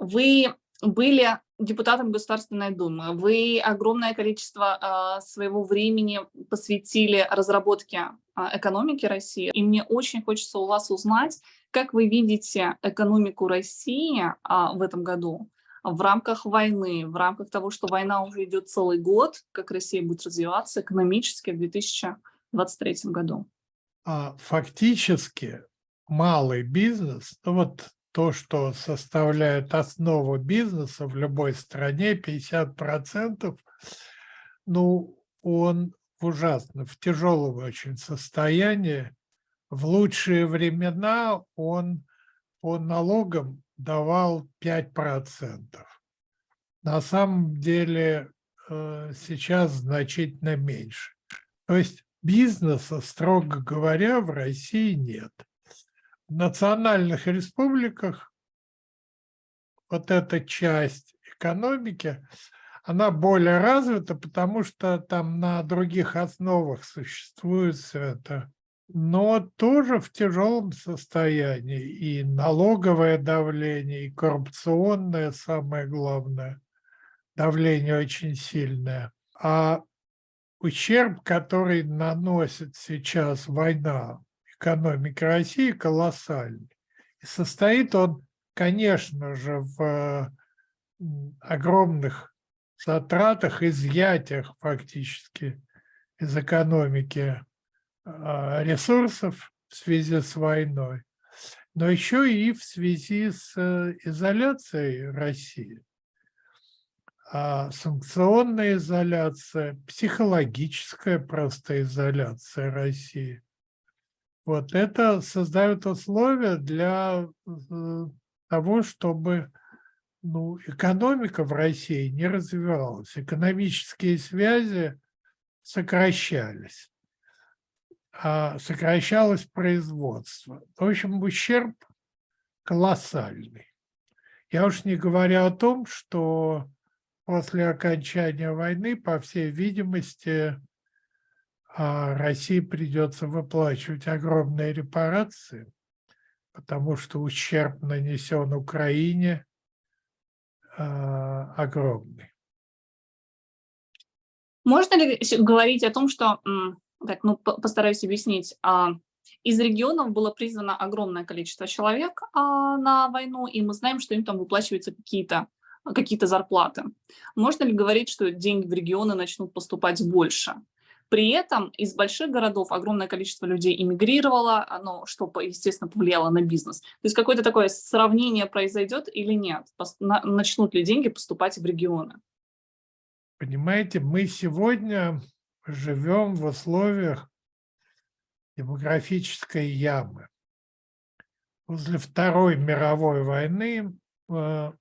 Вы были депутатом Государственной Думы, вы огромное количество, своего времени посвятили разработке, экономики России. И мне очень хочется у вас узнать, как вы видите экономику России, в этом году в рамках войны, в рамках того, что война уже идет целый год, как Россия будет развиваться экономически в 2023 году? Фактически малый бизнес, ну вот то, что составляет основу бизнеса в любой стране, 50%, ну, он в тяжелом очень состоянии. В лучшие времена он по налогам давал 5%. На самом деле сейчас значительно меньше. То есть бизнеса, строго говоря, в России нет. В национальных республиках вот эта часть экономики, она более развита, потому что там на других основах существует все это. Но тоже в тяжелом состоянии. И налоговое давление, и коррупционное, самое главное, давление очень сильное. А ущерб, который наносит сейчас война экономике России, колоссальный. И состоит он, конечно же, в огромных затратах, изъятиях фактически из экономики ресурсов в связи с войной, но еще и в связи с изоляцией России. Санкционная изоляция, психологическая просто изоляция России. Вот это создает условия для того, чтобы экономика в России не развивалась, экономические связи сокращались, сокращалось производство. В общем, ущерб колоссальный. Я уж не говорю о том, что после окончания войны, по всей видимости, России придется выплачивать огромные репарации, потому что ущерб нанесен Украине огромный. Можно ли говорить о том, что, постараюсь объяснить, из регионов было призвано огромное количество человек на войну, и мы знаем, что им там выплачиваются какие-то зарплаты. Можно ли говорить, что деньги в регионы начнут поступать больше? При этом из больших городов огромное количество людей эмигрировало, что, естественно, повлияло на бизнес. То есть какое-то такое сравнение произойдет или нет? Начнут ли деньги поступать в регионы? Понимаете, мы сегодня живем в условиях демографической ямы. После Второй мировой войны, во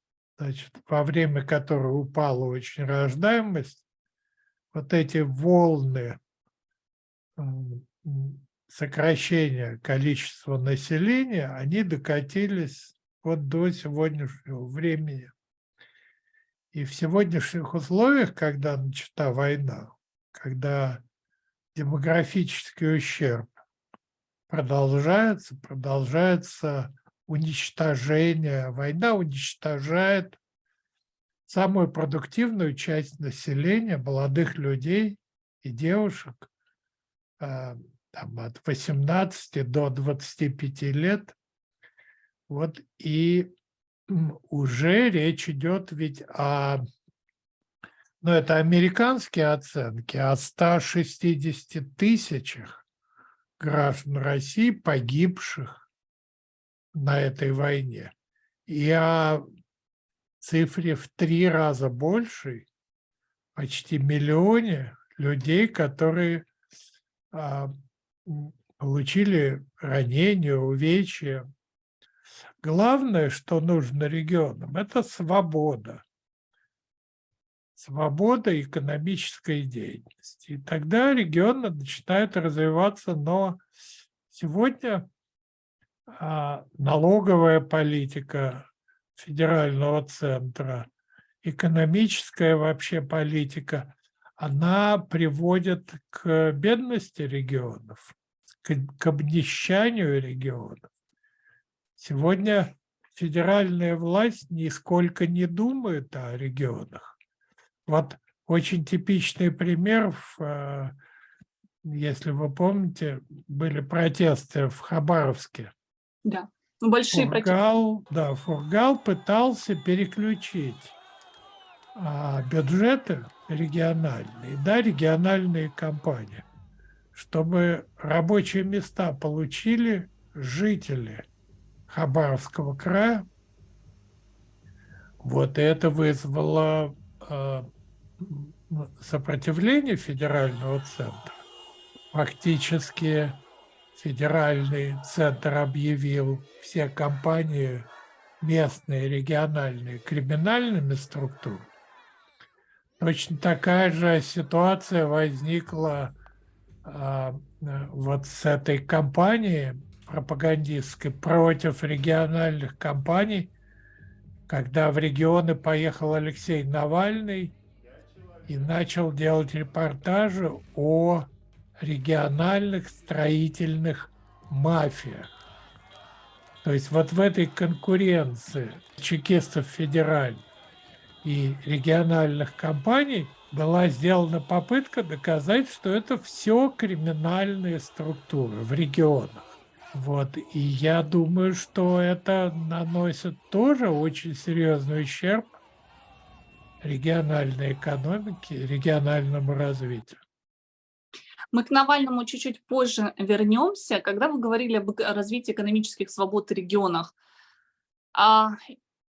время которой упала очень рождаемость, вот эти волны сокращения количества населения, они докатились вот до сегодняшнего времени. И в сегодняшних условиях, когда начата война, когда демографический ущерб продолжается уничтожение, война уничтожает самую продуктивную часть населения, молодых людей и девушек, там, от 18 до 25 лет. Вот, и уже речь идет ведь это американские оценки, о 160 тысячах граждан России, погибших на этой войне. И о цифре в 3 раза больше, почти миллионе людей, которые получили ранения, увечья. Главное, что нужно регионам, это свобода. Свобода экономической деятельности. И тогда регионы начинают развиваться, но сегодня налоговая политика федерального центра, экономическая вообще политика, она приводит к бедности регионов, к обнищанию регионов. Сегодня федеральная власть нисколько не думает о регионах. Вот очень типичный пример, если вы помните, были протесты в Хабаровске. Да. Ну, большие протесты. Фургал пытался переключить бюджеты региональные, региональные компании, чтобы рабочие места получили жители Хабаровского края. Вот и это вызвало сопротивление федерального центра. Фактически федеральный центр объявил все компании местные, региональные криминальными структурами. Точно такая же ситуация возникла вот с этой кампанией пропагандистской против региональных компаний, когда в регионы поехал Алексей Навальный и начал делать репортажи о региональных строительных мафиях. То есть вот в этой конкуренции чекистов федеральных и региональных компаний была сделана попытка доказать, что это все криминальные структуры в регионах. Вот. И я думаю, что это наносит тоже очень серьезный ущерб региональной экономике, региональному развитию. Мы к Навальному чуть-чуть позже вернемся. Когда вы говорили об развитии экономических свобод в регионах,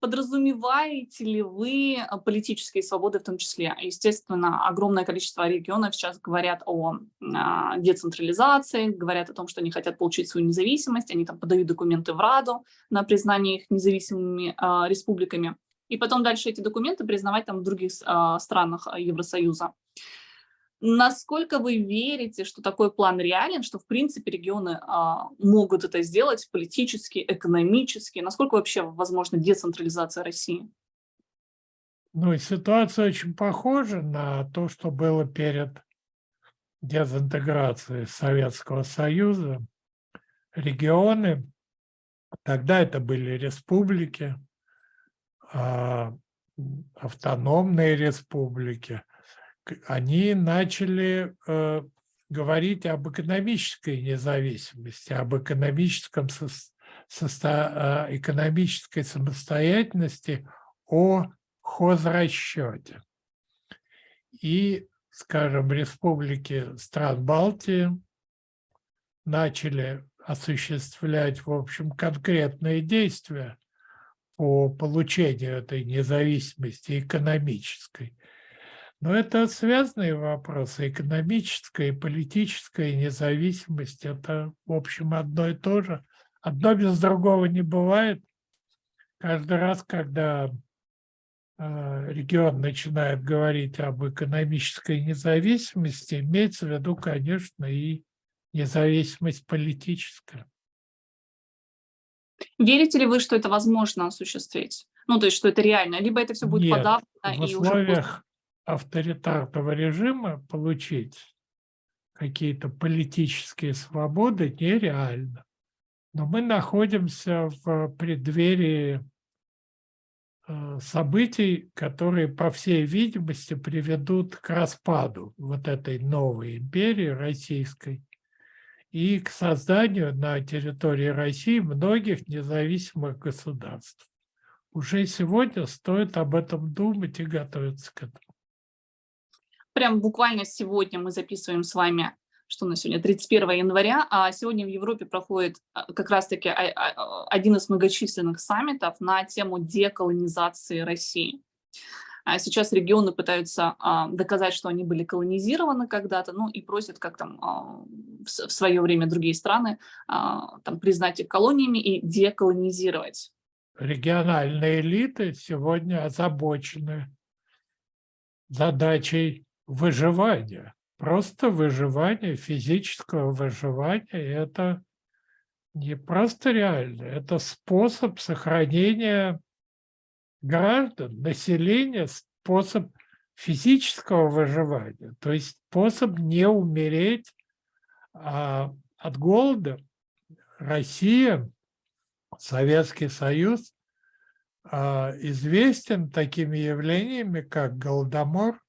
подразумеваете ли вы политические свободы в том числе? Естественно, огромное количество регионов сейчас говорят о децентрализации, говорят о том, что они хотят получить свою независимость, они там подают документы в Раду на признание их независимыми республиками, и потом дальше эти документы признавать там в других странах Евросоюза. Насколько вы верите, что такой план реален, что в принципе регионы могут это сделать политически, экономически? Насколько вообще возможна децентрализация России? Ну и ситуация очень похожа на то, что было перед дезинтеграцией Советского Союза. Регионы, тогда это были республики, автономные республики, они начали говорить об экономической независимости, об экономической самостоятельности, о хозрасчете. И, скажем, республики стран Балтии начали осуществлять, в общем, конкретные действия по получению этой независимости экономической. Но это связанные вопросы. Экономическая и политическая независимость – это, в общем, одно и то же. Одно без другого не бывает. Каждый раз, когда регион начинает говорить об экономической независимости, имеется в виду, конечно, и независимость политическая. Верите ли вы, что это возможно осуществить? Ну, то есть, что это реально? Либо это все будет Нет, подавлено в и уже условиях авторитарного режима получить какие-то политические свободы нереально. Но мы находимся в преддверии событий, которые, по всей видимости, приведут к распаду вот этой новой империи российской и к созданию на территории России многих независимых государств. Уже сегодня стоит об этом думать и готовиться к этому. прям буквально сегодня мы записываем с вами, что на сегодня, 31 января, а сегодня в Европе проходит как раз-таки один из многочисленных саммитов на тему деколонизации России. Сейчас регионы пытаются доказать, что они были колонизированы когда-то, ну и просят, как там в свое время другие страны, там, признать их колониями и деколонизировать. Региональные элиты сегодня озабочены задачей выживания. Просто выживание, физического выживания – это не просто реально, это способ сохранения граждан, населения, способ физического выживания, то есть способ не умереть от голода. Россия, Советский Союз известен такими явлениями, как Голодомор,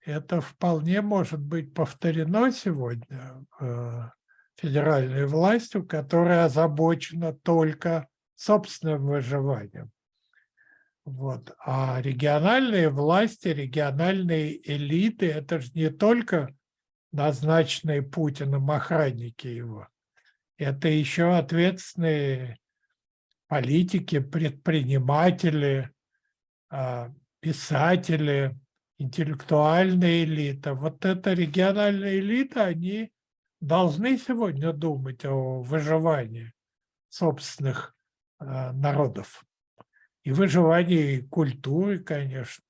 это вполне может быть повторено сегодня федеральной властью, которая озабочена только собственным выживанием. Вот. А региональные власти, региональные элиты – это же не только назначенные Путиным охранники его. Это еще ответственные политики, предприниматели, писатели, интеллектуальная элита. Вот эта региональная элита, они должны сегодня думать о выживании собственных народов. И выживании культуры, конечно.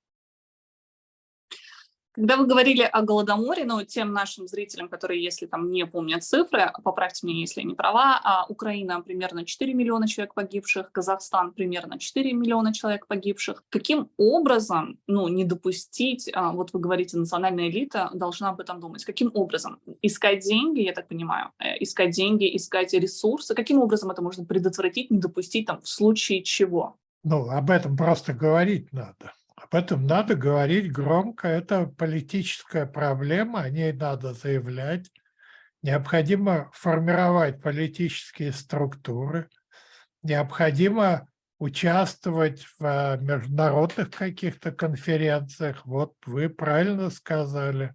Когда вы говорили о Голодоморе, ну, тем нашим зрителям, которые, если там не помнят цифры, поправьте меня, если я не права, Украина примерно 4 миллиона человек погибших, Казахстан примерно 4 миллиона человек погибших. Каким образом, ну, не допустить, вот вы говорите, национальная элита должна об этом думать, каким образом? Искать деньги, я так понимаю, искать деньги, искать ресурсы, каким образом это можно предотвратить, не допустить там в случае чего? Ну, об этом просто говорить надо. Об этом надо говорить громко. Это политическая проблема, о ней надо заявлять. Необходимо формировать политические структуры. Необходимо участвовать в международных каких-то конференциях. Вот вы правильно сказали,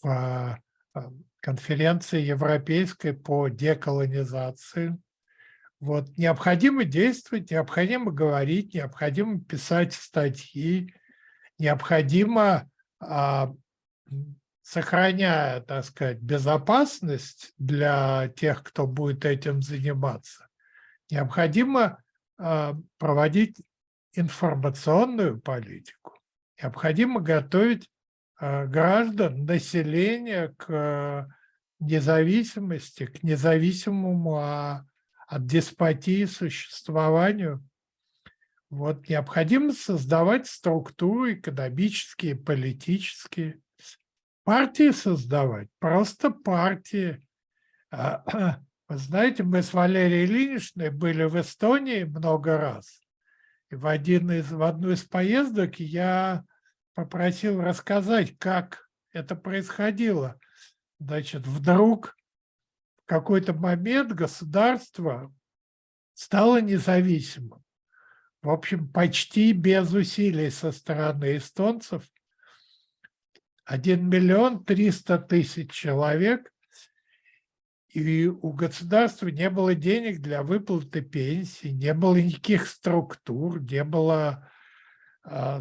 в конференции европейской по деколонизации. Вот. Необходимо действовать, необходимо говорить, необходимо писать статьи, необходимо, сохраняя, так сказать, безопасность для тех, кто будет этим заниматься, необходимо проводить информационную политику, необходимо готовить граждан, население к независимости, к независимому от деспотии существованию. Вот необходимо создавать структуры экономические, политические, партии создавать, просто партии. Вы знаете, мы с Валерией Ильиничной были в Эстонии много раз. И в одну из поездок я попросил рассказать, как это происходило. Значит, вдруг в какой-то момент государство стало независимым. В общем, почти без усилий со стороны эстонцев. 1 300 000 человек, и у государства не было денег для выплаты пенсий, не было никаких структур, не было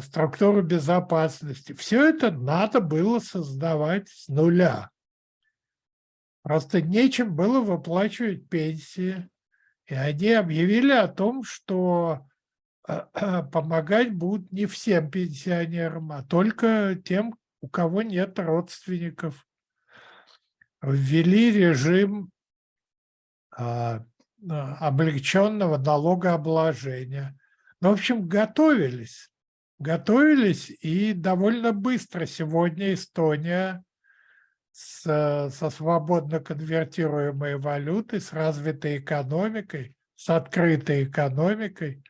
структуры безопасности. Все это надо было создавать с нуля. Просто нечем было выплачивать пенсии. И они объявили о том, что помогать будут не всем пенсионерам, а только тем, у кого нет родственников. Ввели режим облегченного налогообложения. Ну, в общем, готовились, и довольно быстро сегодня Эстония со свободно конвертируемой валютой, с развитой экономикой, с открытой экономикой,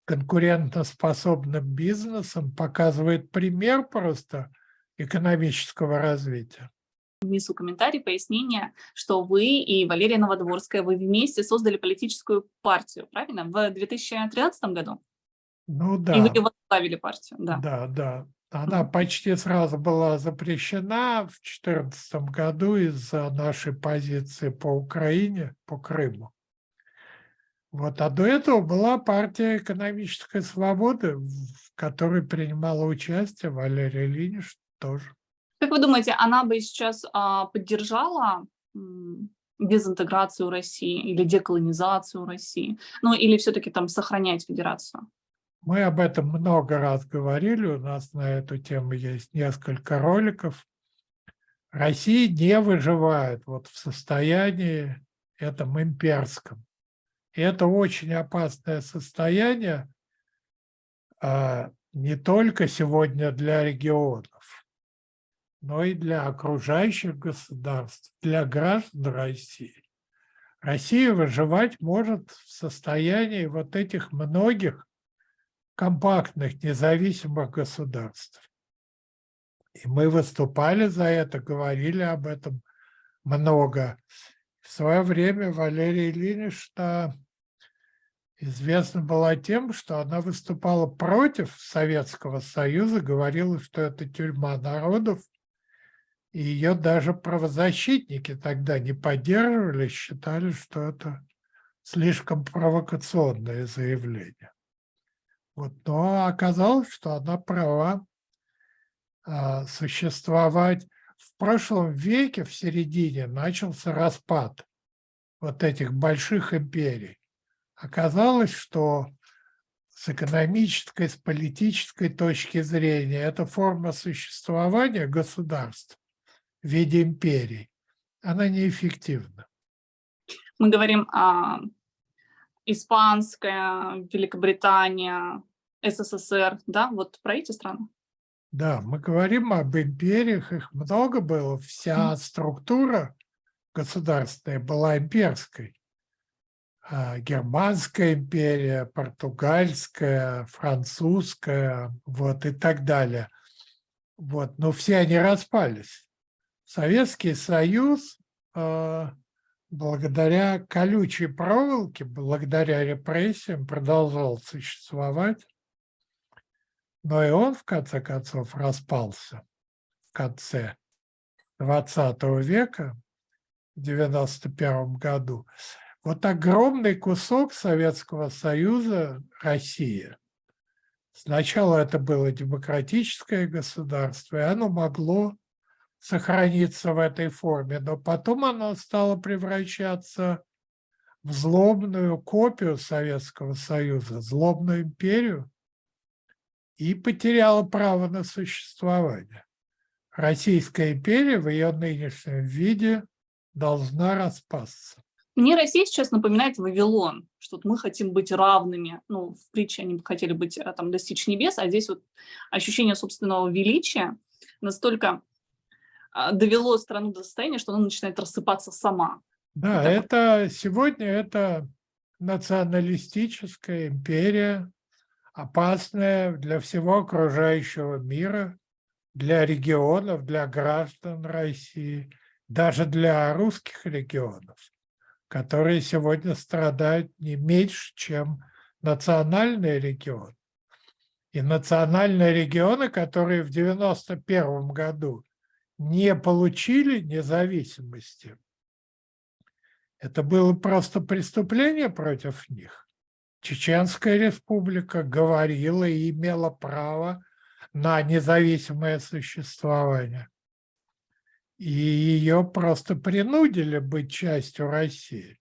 конкурентоспособным бизнесом показывает пример просто экономического развития. Внесу комментарий, пояснение, что вы и Валерия Новодворская, вы вместе создали политическую партию, правильно? В 2013 году? Ну И вы да, возглавили партию, да. да. Она почти сразу была запрещена в 2014 году из-за нашей позиции по Украине, по Крыму. Вот. А до этого была партия экономической свободы, в которой принимала участие Валерия Ильинична тоже. Как вы думаете, она бы сейчас поддержала дезинтеграцию России или деколонизацию России? Ну, или все-таки там сохранять федерацию? Мы об этом много раз говорили, у нас на эту тему есть несколько роликов. Россия не выживает вот в состоянии этом имперском. И это очень опасное состояние не только сегодня для регионов, но и для окружающих государств, для граждан России. Россия выживать может в состоянии вот этих многих компактных независимых государств. И мы выступали за это, говорили об этом много. В свое время Валерия Ильинична известна была тем, что она выступала против Советского Союза, говорила, что это тюрьма народов, и ее даже правозащитники тогда не поддерживали, считали, что это слишком провокационное заявление. Вот. Но оказалось, что она права. Существовать в прошлом веке, в середине, начался распад вот этих больших империй. Оказалось, что с экономической, с политической точки зрения эта форма существования государств в виде империй, она неэффективна. Мы говорим о испанская, Великобритания, СССР, да, вот про эти страны? Да, мы говорим об империях, их много было, вся структура государственная была имперской. Германская империя, португальская, французская, вот и так далее. Вот, но все они распались. Советский Союз, благодаря колючей проволоке, благодаря репрессиям, продолжал существовать. Но и он, в конце концов, распался в конце 20 века, в 1991 году. Вот огромный кусок Советского Союза – Россия. Сначала это было демократическое государство, и оно могло сохраниться в этой форме, но потом оно стало превращаться в злобную копию Советского Союза, злобную империю, и потеряла право на существование. Российская империя в ее нынешнем виде должна распасться. Мне Россия сейчас напоминает Вавилон, что мы хотим быть равными. Ну, в притче они хотели быть, там, достичь небес, а здесь вот ощущение собственного величия настолько довело страну до состояния, что она начинает рассыпаться сама. Да, это сегодня это националистическая империя, опасная для всего окружающего мира, для регионов, для граждан России, даже для русских регионов, которые сегодня страдают не меньше, чем национальные регионы. И национальные регионы, которые в 1991 году не получили независимости, это было просто преступление против них. Чеченская республика говорила и имела право на независимое существование. И ее просто принудили быть частью России.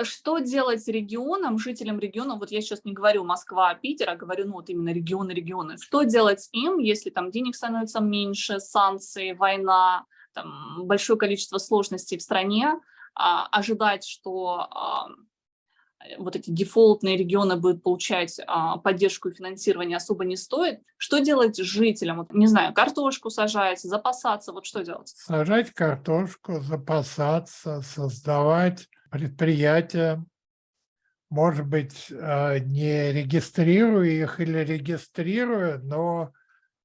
Что делать регионам, жителям регионов, вот я сейчас не говорю Москва, Питер, а говорю, ну вот именно регионы. Что делать им, если там денег становится меньше, санкции, война, там большое количество сложностей в стране, ожидать, что вот эти дефолтные регионы будут получать поддержку и финансирование особо не стоит. Что делать жителям? Вот, не знаю, картошку сажать, запасаться, вот что делать? Сажать картошку, запасаться, создавать предприятия, может быть, не регистрируя их или регистрируя, но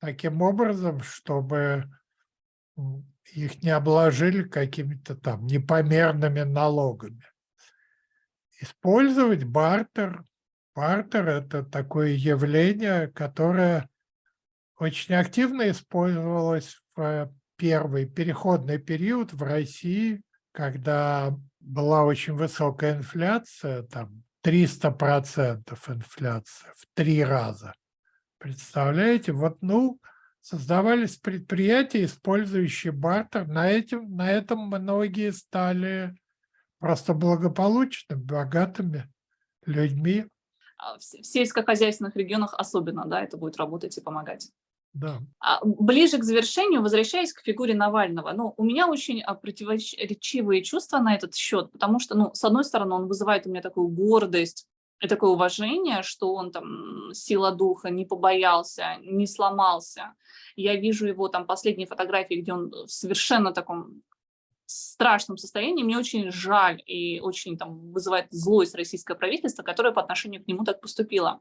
таким образом, чтобы их не обложили какими-то там непомерными налогами. Использовать бартер. Бартер – это такое явление, которое очень активно использовалось в первый переходный период в России, когда была очень высокая инфляция, там 300% инфляция в 3 раза. Представляете? Вот, создавались предприятия, использующие бартер. На этом многие стали просто благополучными, богатыми людьми. В сельскохозяйственных регионах особенно, да, это будет работать и помогать. Да. Ближе к завершению, возвращаясь к фигуре Навального, у меня очень противоречивые чувства на этот счет, потому что, с одной стороны, он вызывает у меня такую гордость и такое уважение, что он там сила духа, не побоялся, не сломался. Я вижу его там последние фотографии, где он в совершенно таком страшном состоянии. Мне очень жаль и очень там вызывает злость российское правительство, которое по отношению к нему так поступило.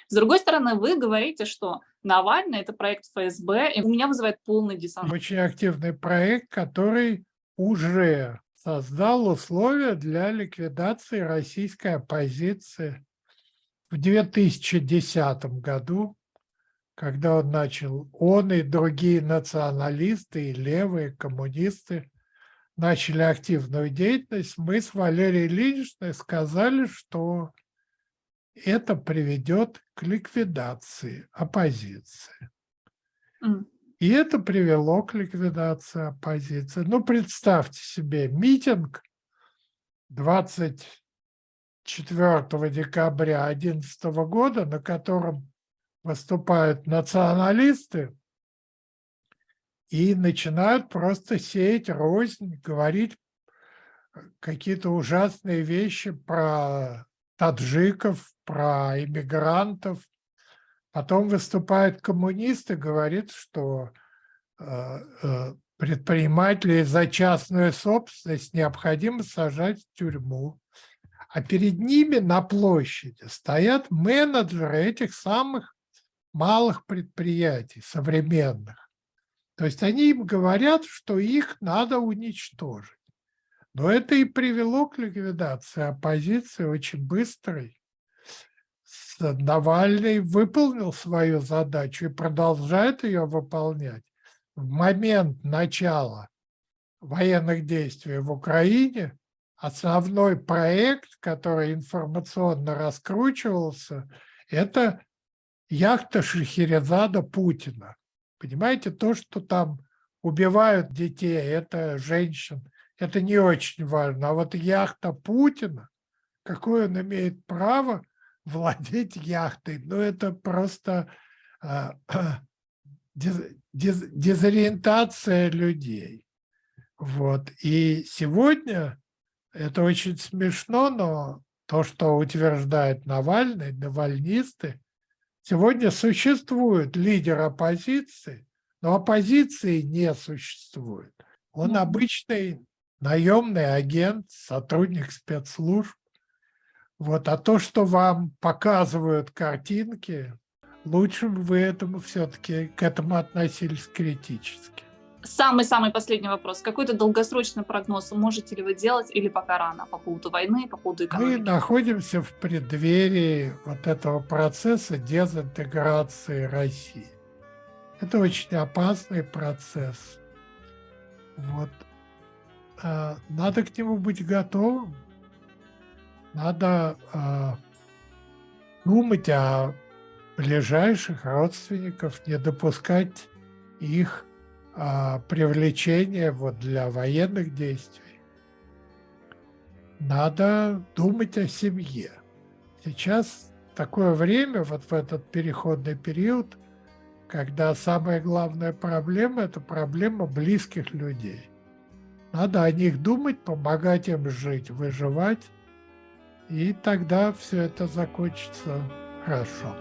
С другой стороны, вы говорите, что Навальный — это проект ФСБ, и у меня вызывает полный диссонанс. Очень активный проект, который уже создал условия для ликвидации российской оппозиции. В 2010 году, когда он и другие националисты, и левые, коммунисты начали активную деятельность, мы с Валерией Ильиничной сказали, что это приведет к ликвидации оппозиции. И это привело к ликвидации оппозиции. Ну, представьте себе митинг 24 декабря 2011 года, на котором выступают националисты и начинают просто сеять рознь, говорить какие-то ужасные вещи про таджиков, про иммигрантов. Потом выступают коммунисты, говорят, что предпринимателей за частную собственность необходимо сажать в тюрьму. А перед ними на площади стоят менеджеры этих самых малых предприятий, современных. То есть они им говорят, что их надо уничтожить. Но это и привело к ликвидации оппозиции очень быстрой. Навальный выполнил свою задачу и продолжает ее выполнять. В момент начала военных действий в Украине основной проект, который информационно раскручивался, это яхта Шахерезада Путина. Понимаете, то, что там убивают детей, это женщин, это не очень важно. А вот яхта Путина, какое он имеет право владеть яхтой, ну это просто дезориентация людей. Вот. И сегодня это очень смешно, но то, что утверждает Навальный, навальнисты, сегодня существует лидер оппозиции, но оппозиции не существует. Он обычный наемный агент, сотрудник спецслужб. Вот. А то, что вам показывают картинки, лучше бы вы все-таки к этому относились критически. Самый-самый последний вопрос. Какой-то долгосрочный прогноз можете ли вы делать или пока рано по поводу войны, по поводу экономики? Мы находимся в преддверии вот этого процесса дезинтеграции России. Это очень опасный процесс. Вот. Надо к нему быть готовым. Надо думать о ближайших родственников, не допускать их привлечения для военных действий. Надо думать о семье. Сейчас такое время, вот в этот переходный период, когда самая главная проблема – это проблема близких людей. Надо о них думать, помогать им жить, выживать, и тогда все это закончится хорошо.